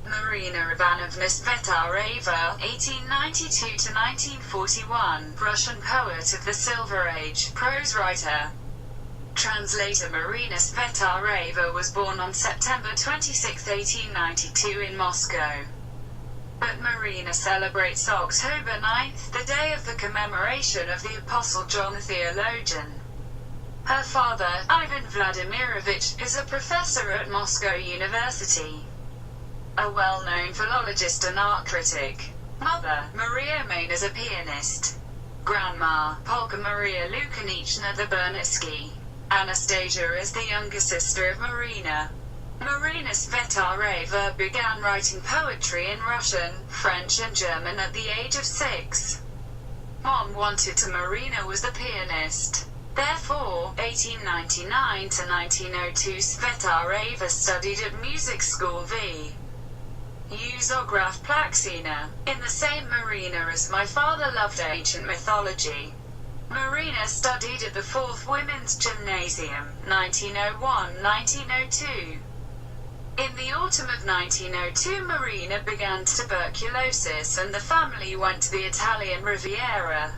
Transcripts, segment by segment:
Marina Ivanovna Tsvetaeva, 1892–1941, Russian poet of the Silver Age, prose writer. Translator Marina Cvet'areva was born on September 26, 1892 in Moscow. But Marina celebrates October 9th, the day of the commemoration of the Apostle John the theologian. Her father, Ivan Vladimirovich, is a professor at Moscow University. A well-known philologist and art critic. Mother, Maria Main, is a pianist. Grandma, Polka Maria Lukanichna the Bernitsky. Anastasia is the younger sister of Marina. Marina Cvet'areva began writing poetry in Russian, French and German at the age of 6. Mom wanted to Marina was the pianist. Therefore, 1899 to 1902 Cvet'areva studied at music school v. Uzograph Plaksina. In the same Marina as my father loved ancient mythology. Marina studied at the 4th Women's Gymnasium, 1901–1902. In the autumn of 1902 Marina began tuberculosis and the family went to the Italian Riviera.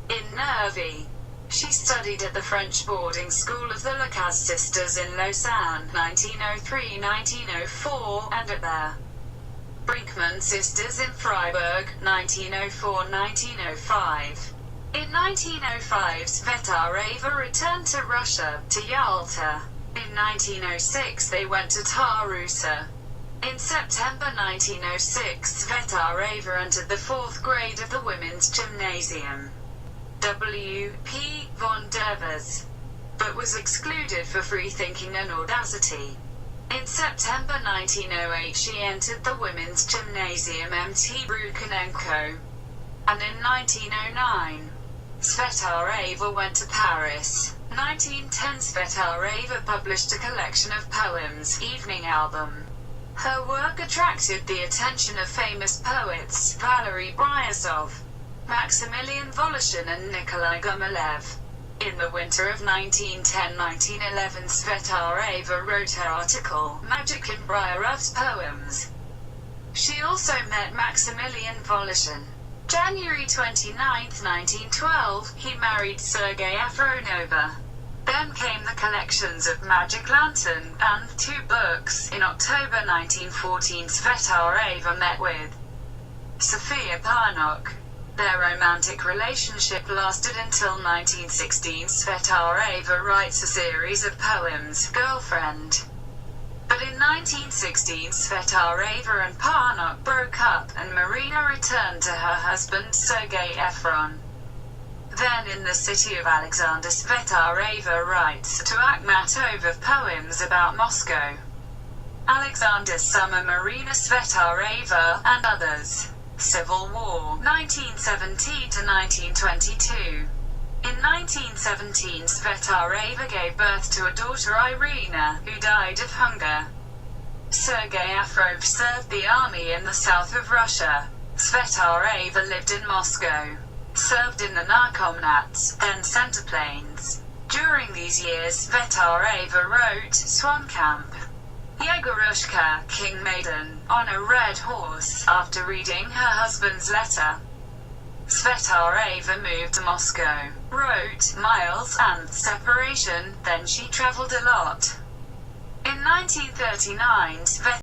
In Nervi. She studied at the French boarding school of the Lacaze sisters in Lausanne, 1903–1904, and at the Brinkmann sisters in Freiburg, 1904–1905. In 1905 Cvet'areva returned to Russia, to Yalta. In 1906 they went to Tarusa. In September 1906 Cvet'areva entered the 4th grade of the Women's Gymnasium. W. P. von Devers. But was excluded for free-thinking and audacity. In September 1908 she entered the Women's Gymnasium Mt. Brukhanenko. And in 1909, Cvet'areva went to Paris. 1910 Cvet'areva published a collection of poems, Evening Album. Her work attracted the attention of famous poets, Valery Bryanov, Maximilian Voloshin and Nikolai Gumilev. In the winter of 1910–1911 Cvet'areva wrote her article, Magic in Bryanov's Poems. She also met Maximilian Voloshin. January 29, 1912, he married Sergei Afronova. Then came the collections of Magic Lantern, and 2 books. In October 1914 Cvet'areva met with Sophia Parnok. Their romantic relationship lasted until 1916. Cvet'areva writes a series of poems, Girlfriend. But in 1916 Cvet'areva and Parnok broke up, and Marina returned to her husband Sergei Efron. Then in the city of Alexander Cvet'areva writes to Akhmatova poems about Moscow, Alexander's Summer, Marina Cvet'areva, and others. Civil War, 1917–1922. In 1917 Cvet'areva gave birth to a daughter Irina, who died of hunger. Sergei Afrov served the army in the south of Russia. Cvet'areva lived in Moscow. Served in the Narkomnats, then centerplanes. During these years Cvet'areva wrote Swan Camp, Yegorushka, King Maiden, on a red horse, after reading her husband's letter. Cvet'areva moved to Moscow, wrote Miles and Separation, then she traveled a lot. In 1939 Cvet'areva